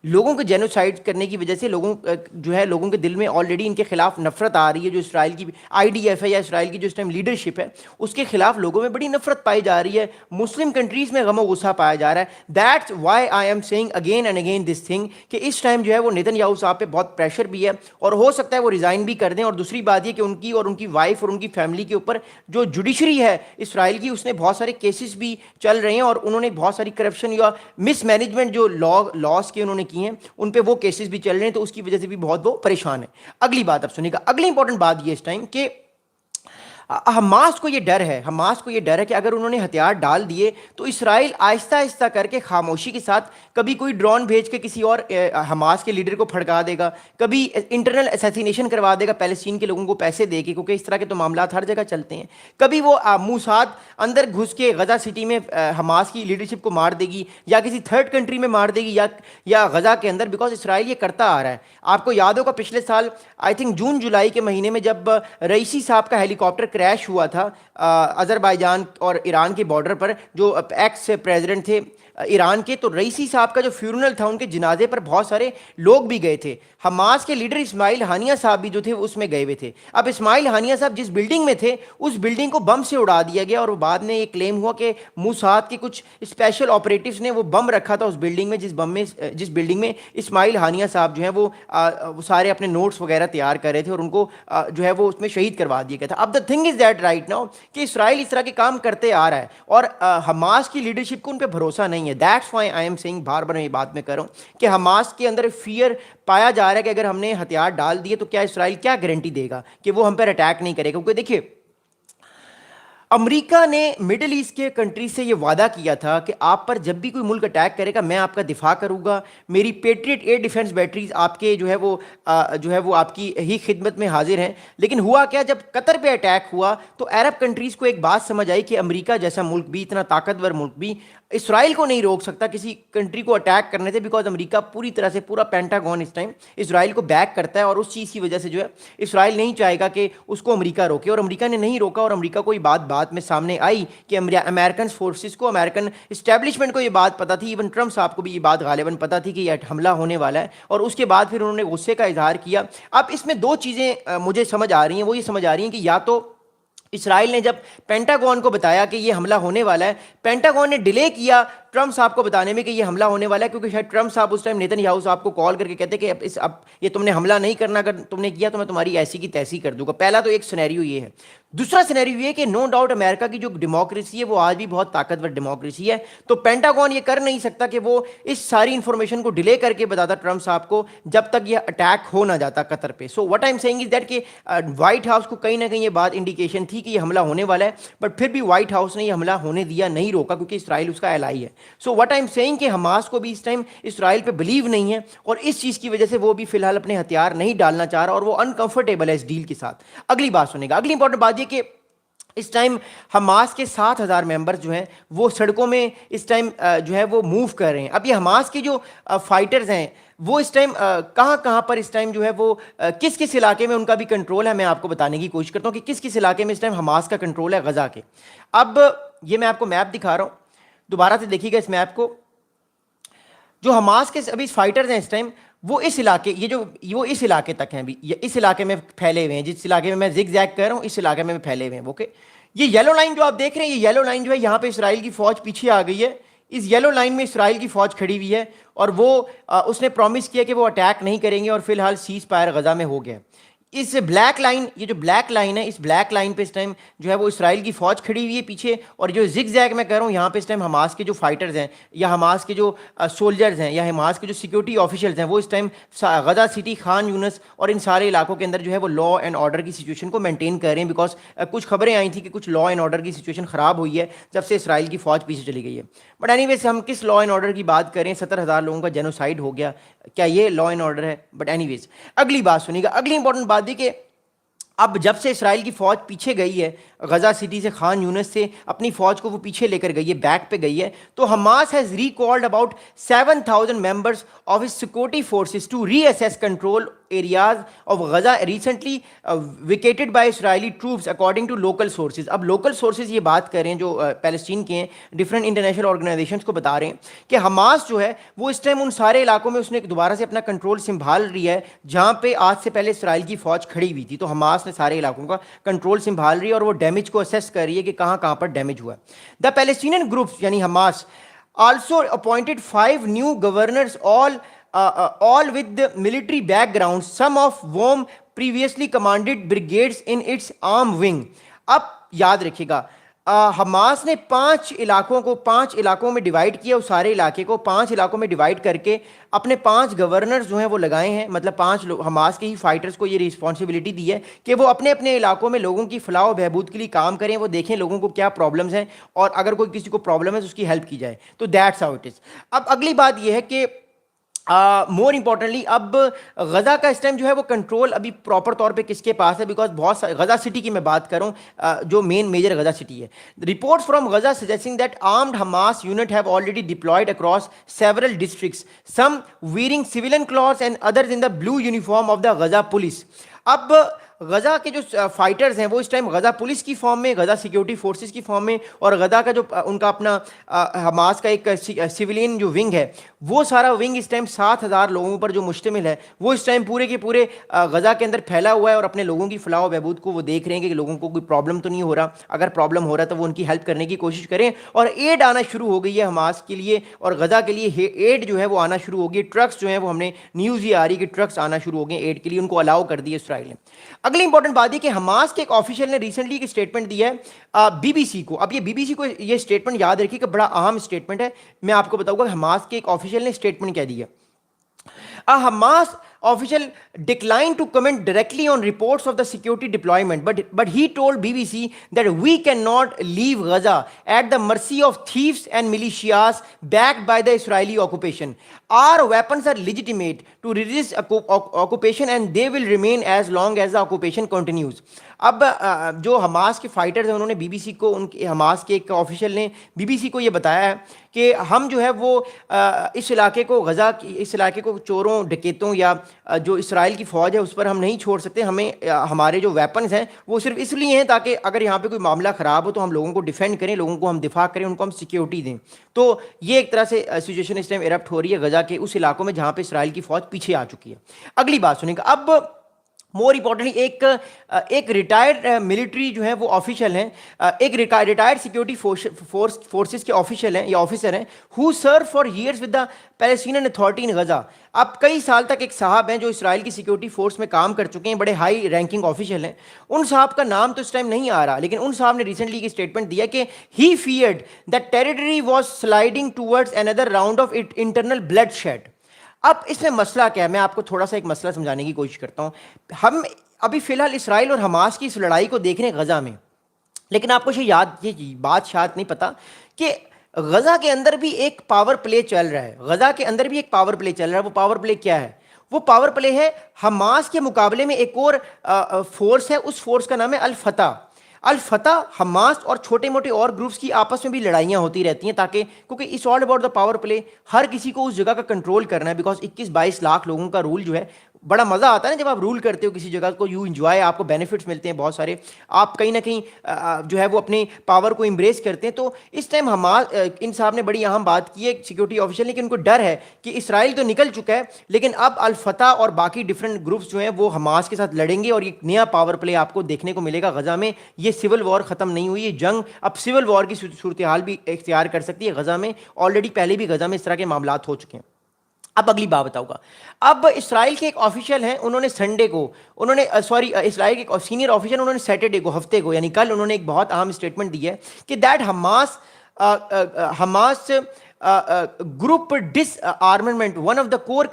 لوگوں کو جینوسائڈ کرنے کی وجہ سے لوگوں کے دل میں آلریڈی ان کے خلاف نفرت آ رہی ہے. جو اسرائیل کی IDF ہے یا اسرائیل کی جو اس ٹائم لیڈرشپ ہے اس کے خلاف لوگوں میں بڑی نفرت پائی جا رہی ہے. مسلم کنٹریز میں غم و غصہ پایا جا رہا ہے. That's why I am seeing again and again this thing کہ اس ٹائم جو ہے وہ نیتن یاہو صاحب پہ بہت پریشر بھی ہے اور ہو سکتا ہے وہ ریزائن بھی کر دیں. اور دوسری بات یہ کہ ان کی وائف اور ان کی فیملی کے اوپر جو جوڈیشری ہے اسرائیل کی اس نے بہت سارے کیسز بھی چل رہے ہیں اور انہوں نے بہت ساری کرپشن یا مس مینجمنٹ جو لاس کے انہوں نے کی ہیں ان پہ وہ کیسز بھی چل رہے ہیں. تو اس کی وجہ سے بھی بہت وہ پریشان ہے. اگلی بات اب سنیے گا. اگلی امپورٹنٹ بات یہ اس ٹائم کہ حماس کو یہ ڈر ہے کہ اگر انہوں نے ہتھیار ڈال دیے تو اسرائیل آہستہ آہستہ کر کے خاموشی کے ساتھ کبھی کوئی ڈرون بھیج کے کسی اور حماس کے لیڈر کو پھڑکا دے گا, کبھی انٹرنل اسیسینیشن کروا دے گا پیلسٹین کے لوگوں کو پیسے دے کے, کیونکہ اس طرح کے تو معاملات ہر جگہ چلتے ہیں. کبھی وہ موساد اندر گھس کے غزہ سٹی میں حماس کی لیڈرشپ کو مار دے گی یا کسی تھرڈ کنٹری میں مار دے گی یا غزہ کے اندر, بیکاز اسرائیل یہ کرتا آ رہا ہے. آپ کو یاد ہوگا پچھلے سال آئی تھنک جون جولائی کے مہینے میں جب رئیسی صاحب کا ہیلی کاپٹر کریش ہوا تھا آذربائیجان اور ایران کے بارڈر پر, جو ایکس پریزیڈنٹ تھے ایران کے, تو رئیسی صاحب کا جو فیورنل تھا ان کے جنازے پر بہت سارے لوگ بھی گئے تھے. حماس کے لیڈر اسماعیل ہانیہ صاحب بھی جو تھے اس میں گئے ہوئے تھے. اب اسماعیل ہانیہ صاحب جس بلڈنگ میں تھے اس بلڈنگ کو بم سے اڑا دیا گیا اور وہ بعد میں یہ کلیم ہوا کہ موساد کے کچھ اسپیشل آپریٹیوز نے وہ بم رکھا تھا اس بلڈنگ میں جس بلڈنگ میں اسماعیل ہانیہ صاحب جو ہیں وہ سارے اپنے نوٹس وغیرہ تیار کر رہے تھے اور ان کو جو ہے وہ اس میں شہید کروا دیا گیا تھا. اب the thing is that right now کہ اسرائیل اس طرح کے کام کرتے آ رہا ہے اور حماس کی لیڈرشپ کو ان پہ بھروسہ نہیں ہے. That's why I am seeing, بار بار میں یہ بات میں کر رہا ہوں کہ حماس کے اندر فیئر پایا جا رہا ہے کہ اگر ہم نے ہتھیار ڈال دیے تو کیا اسرائیل کیا گارنٹی دے گا کہ وہ ہم پر اٹیک نہیں کرے گا. کیونکہ دیکھیے امریکہ نے مڈل ایسٹ کے کنٹری سے یہ وعدہ کیا تھا کہ آپ پر جب بھی کوئی ملک اٹیک کرے گا میں آپ کا دفاع کروں گا, میری پیٹریٹ ایئر ڈیفنس بیٹریز آپ کے جو ہے وہ آپ کی ہی خدمت میں حاضر ہیں. لیکن ہوا کیا, جب قطر پہ اٹیک ہوا تو عرب کنٹریز کو ایک بات سمجھ آئی کہ امریکہ جیسا ملک بھی, اتنا طاقتور ملک بھی اسرائیل کو نہیں روک سکتا کسی کنٹری کو اٹیک کرنے سے, بیکاز امریکہ پوری طرح سے پورا پینٹاگون اس ٹائم اسرائیل کو بیک کرتا ہے اور اس چیز کی وجہ سے جو ہے اسرائیل نہیں چاہے گا کہ اس کو امریکہ روکے. اور امریکہ نے نہیں روکا اور امریکہ کو یہ بات میں سامنے آئی کہ امریکن فورسز کو, امریکن اسٹیبلشمنٹ کو یہ بات پتہ تھی, ایون ٹرمپ صاحب کو بھی یہ بات غالباً پتہ تھی کہ یہ حملہ ہونے والا ہے. اور اس کے بعد پھر انہوں نے غصے کا اظہار کیا. اب اس میں دو چیزیں مجھے سمجھ آ رہی ہیں, وہ یہ سمجھ آ رہی ہیں کہ یا تو اسرائیل نے جب پینٹاگون کو بتایا کہ یہ حملہ ہونے والا ہے, پینٹاگون نے ڈیلے کیا ٹرمپ صاحب کو بتانے میں کہ یہ حملہ ہونے والا ہے, کیونکہ شاید ٹرمپ صاحب اس ٹائم نیتن یاہو صاحب کو کال کر کے کہتے کہ اب یہ تم نے حملہ نہیں کرنا, اگر تم نے کیا تو میں تمہاری ایسی کی تیسی کر دوں گا. پہلا تو ایک سینیریو یہ ہے. دوسرا سینیریو یہ کہ نو ڈاؤٹ امریکہ کی جو ڈیموکریسی ہے وہ آج بھی بہت طاقتور ڈیموکریسی ہے, تو پینٹاگون یہ کر نہیں سکتا کہ وہ اس ساری انفارمیشن کو ڈیلے کر کے بتاتا ٹرمپ صاحب کو جب تک یہ اٹیک ہو نہ جاتا قطر پہ. So what I am seeing is that کہ وائٹ ہاؤس کو کہیں نہ کہیں یہ بات انڈیکیشن تھی کہ یہ حملہ ہونے والا ہے, بٹ پھر بھی وائٹ ہاؤس نے یہ حملہ ہونے دیا, نہیں روکا, کیونکہ اسرائیل اس کا الائی ہے. So what I am seeing کہ حماس کو بھی اس ٹائم اسرائیل پہ بلیو نہیں ہے اور اس چیز کی وجہ سے وہ بھی فی الحال اپنے ہتھیار نہیں ڈالنا چاہ رہا اور وہ انکمفرٹیبل ہے اس ڈیل کے ساتھ. اگلی بات سنیں گا. اگلی امپورٹنٹ بات یہ کہ اس ٹائم حماس کے 7,000 ممبرز جو ہیں وہ سڑکوں میں اس ٹائم جو ہے وہ موو کر رہے ہیں. اب یہ حماس کے جو فائٹرز ہیں وہ اس ٹائم کہاں پر اس ٹائم جو ہے وہ کس علاقے میں ان کا بھی کنٹرول ہے, میں آپ کو بتانے کی کوشش کرتا ہوں کہ کس علاقے میں اس ٹائم حماس کا کنٹرول ہے غزہ کے. اب یہ میں آپ کو میپ دکھا رہا ہوں, دوبارہ سے دیکھیے گا اس میپ کو. جو حماس کے ابھی فائٹرز ہیں اس ٹائم وہ اس علاقے وہ اس علاقے تک ہیں, ابھی اس علاقے میں پھیلے ہوئے ہیں, جس علاقے میں زگ زیگ کر رہا ہوں اس علاقے میں پھیلے ہوئے ہیں. اوکے, یہ یلو لائن جو آپ دیکھ رہے ہیں, یہ یلو لائن جو ہے یہاں پہ اسرائیل کی فوج پیچھے آ گئی ہے. اس یلو لائن میں اسرائیل کی فوج کھڑی ہوئی ہے اور وہ اس نے پرومس کیا کہ وہ اٹیک نہیں کریں گے اور فی الحال سیز فائر غزہ میں ہو گیا. اس بلیک لائن, یہ جو بلیک لائن ہے, اس بلیک لائن پہ اس ٹائم جو ہے وہ اسرائیل کی فوج کھڑی ہوئی ہے پیچھے, اور جو زگ زیگ میں کہہ رہا ہوں یہاں پہ اس ٹائم حماس کے جو فائٹرز ہیں یا حماس کے جو سولجرز ہیں یا حماس کے جو سیکورٹی آفیشلز ہیں وہ اس ٹائم غزہ سٹی, خان یونس اور ان سارے علاقوں کے اندر جو ہے وہ لا اینڈ آرڈر کی سچویشن کو مینٹین کر رہے ہیں, بیکاز کچھ خبریں آئی تھیں کہ کچھ لا اینڈ آرڈر کی سچویشن خراب ہوئی ہے جب سے اسرائیل کی فوج پیچھے چلی گئی ہے. بٹ اینی ویز ہم کس لا اینڈ آرڈر کی بات کریں, 70,000 لوگوں کا جینوسائڈ ہو گیا, کیا یہ لا اینڈ آرڈر ہے؟ بٹ اینی ویز اگلی بات سنیے گا. اگلی امپورٹنٹ بات یہ کہ اب جب سے اسرائیل کی فوج پیچھے گئی ہے غزہ سٹی سے, خان یونس سے اپنی فوج کو وہ پیچھے لے کر گئی ہے, بیک پہ گئی ہے, تو Hamas has recalled about 7,000 members of his security forces to reassess control areas of Gaza recently vacated by Israeli troops according to local sources. اب local sources یہ بات کر رہے ہیں جو پیلسٹین کے ہیں, ڈفرینٹ انٹرنیشنل آرگنائزیشنس کو بتا رہے ہیں کہ حماس جو ہے وہ اس ٹائم ان سارے علاقوں میں اس نے دوبارہ سے اپنا کنٹرول سنبھال رہی ہے جہاں پہ آج سے پہلے اسرائیل کی فوج کھڑی ہوئی تھی. تو حماس نے سارے علاقوں کا کنٹرول سنبھال رہی ہے اور وہ ڈیمیج کو اسیس کر رہی ہے کہ کہاں کہاں پر ڈیمیج ہوا ہے. دا پیلسٹینین گروپس یعنی Hamas also appointed 5 new governors, all with the military background, some of whom previously commanded brigades in its arm wing. اب یاد رکھیے گا, حماس نے 5 علاقوں میں ڈیوائیڈ کیا, اس سارے علاقے کو 5 علاقوں میں ڈیوائیڈ کر کے اپنے 5 گورنرز جو ہیں وہ لگائے ہیں. مطلب 5 حماس کے ہی فائٹرز کو یہ رسپانسبلٹی دی ہے کہ وہ اپنے اپنے علاقوں میں لوگوں کی فلاح و بہبود کے لیے کام کریں, وہ دیکھیں لوگوں کو کیا پرابلمز ہیں اور اگر کوئی کسی کو پرابلم ہے تو اس کی ہیلپ کی جائے. تو دیٹس ہاؤ اٹ از. اب اگلی بات یہ ہے کہ مور امپورٹنٹلی اب غزہ کا اس ٹائم جو ہے وہ کنٹرول ابھی پراپر طور پہ کس کے پاس ہے, بیکاز بہت سارے غزہ سٹی کی میں بات کروں جو مین میجر غزہ سٹی ہے. Reports from Gaza suggesting that armed Hamas unit have already deployed across several districts, some wearing civilian clothes and others in the blue uniform of the Gaza police. اب Gaza کے جو fighters ہیں وہ اس time Gaza police کی form میں, Gaza security forces کی form میں, اور غزہ کا جو ان کا اپنا حماس کا ایک سویلین جو ونگ ہے وہ سارا ونگ اس ٹائم 7,000 لوگوں پر جو مشتمل ہے وہ اس ٹائم پورے کے پورے غزہ کے اندر پھیلا ہوا ہے اور اپنے لوگوں کی فلاح و بہبود کو وہ دیکھ رہے ہیں کہ لوگوں کو کوئی پرابلم تو نہیں ہو رہا, اگر پرابلم ہو رہا ہے تو وہ ان کی ہیلپ کرنے کی کوشش کریں. اور ایڈ آنا شروع ہو گئی ہے حماس کے لیے اور غزہ کے لیے ایڈ جو ہے وہ آنا شروع ہو گئی. ٹرکس جو ہیں وہ ہم نے نیوز یہ آ رہی کہ ٹرکس آنا شروع ہو گئے ایڈ کے لیے, ان کو الاؤ کر دی اسرائیل نے. اگلی امپورٹنٹ بات یہ کہ حماس کے ایک آفیشیل نے ریسنٹلی ایک اسٹیٹمنٹ دیا ہے بی بی سی کو. اب یہ بی بی سی کو یہ اسٹیٹمنٹ یاد رکھیے کہ بڑا اہم اسٹیٹمنٹ ہے. میں آپ کو بتاؤں گا کہ حماس کے ایک آفیشیل نے اسٹیٹمنٹ کیا دیا. Hamas official declined to comment directly on reports of the security deployment, but he told BBC that we cannot leave Gaza at the mercy of thieves and militias backed by the Israeli occupation. Our weapons are legitimate to resist occupation and they will remain as long as the occupation continues. اب جو Hamas کے fighters ہیں انہوں نے be B C کو, ان کے Hamas کے ایک آفیشیل نے بی بی سی کو یہ بتایا ہے کہ ہم جو ہے وہ اس علاقے کو غزہ اس علاقے کو چوروں ڈکیتوں یا جو اسرائیل کی فوج ہے اس پر ہم نہیں چھوڑ سکتے. ہمیں ہمارے جو ویپنز ہیں وہ صرف اس لیے ہیں تاکہ اگر یہاں پہ کوئی معاملہ خراب ہو تو ہم لوگوں کو ڈیفینڈ کریں, لوگوں کو ہم دفاع کریں, ان کو ہم سیکیورٹی دیں. تو یہ ایک طرح سے سچویشن اس ٹائم ایرپٹ ہو رہی ہے غزہ کے اس علاقوں میں جہاں پہ اسرائیل کی فوج پیچھے آ چکی ہے. اگلی بات سنیں گا. اب مور امپورٹنٹلی ایک ریٹائرڈ ملٹری جو ہے وہ آفیشل ہیں, ایک ریٹائرڈ سیکیورٹی فورسز کے آفیشل ہیں یا آفیسر ہیں who serve for years with the Palestinian authority in Gaza. اب کئی سال تک ایک صاحب ہیں جو اسرائیل کی سیکیورٹی فورس میں کام کر چکے ہیں, بڑے ہائی رینکنگ آفیشل ہیں. ان صاحب کا نام تو اس ٹائم نہیں آ رہا, لیکن ان صاحب نے ریسنٹلی ایک اسٹیٹمنٹ دیا کہ he feared that territory was sliding towards another round of internal bloodshed. اب اس میں مسئلہ کیا ہے, میں آپ کو تھوڑا سا ایک مسئلہ سمجھانے کی کوشش کرتا ہوں. ہم ابھی فی الحال اسرائیل اور حماس کی اس لڑائی کو دیکھ رہے ہیں غزہ میں, لیکن آپ کو یہ بات شاید نہیں پتا کہ غزہ کے اندر بھی ایک پاور پلے چل رہا ہے. غزہ کے اندر بھی ایک پاور پلے چل رہا ہے. وہ پاور پلے کیا ہے؟ وہ پاور پلے ہے حماس کے مقابلے میں ایک اور فورس ہے, اس فورس کا نام ہے الفتح. الفتح حماس اور چھوٹے موٹے اور گروپس کی آپس میں بھی لڑائیاں ہوتی رہتی ہیں تاکہ, کیونکہ it's all about the power play. ہر کسی کو اس جگہ کا کنٹرول کرنا ہے, بیکاز 21-22 لاکھ لوگوں کا رول جو ہے, بڑا مزہ آتا ہے نا جب آپ رول کرتے ہو کسی جگہ کو, یو انجوائے, آپ کو بینیفٹس ملتے ہیں بہت سارے, آپ کہیں نہ کہیں جو ہے وہ اپنے پاور کو امبریس کرتے ہیں. تو اس ٹائم حماس, ان صاحب نے بڑی اہم بات کی ہے سیکورٹی آفیشل نے کہ ان کو ڈر ہے کہ اسرائیل تو نکل چکا ہے لیکن اب الفتح اور باقی ڈفرینٹ گروپس جو ہیں وہ حماس کے ساتھ لڑیں گے اور ایک نیا پاور پلے آپ کو دیکھنے کو ملے گا غزہ میں. یہ سول وار ختم نہیں ہوئی, یہ جنگ اب سول وار کی صورتحال بھی اختیار کر سکتی ہے غزہ میں. آلریڈی پہلے بھی غزہ میں اس طرح کے معاملات ہو چکے ہیں. اب اگلی بات بتاؤں گا. اب اسرائیل کے ایک آفیشیل ہیں, انہوں نے سنڈے کو, انہوں نے اسرائیل کے ایک سینئر آفیسر, انہوں نے سیٹرڈے کو, ہفتے کو یعنی کل, انہوں نے ایک بہت اہم اسٹیٹمنٹ دی ہے کہ that Hamas group disarmament one of the cover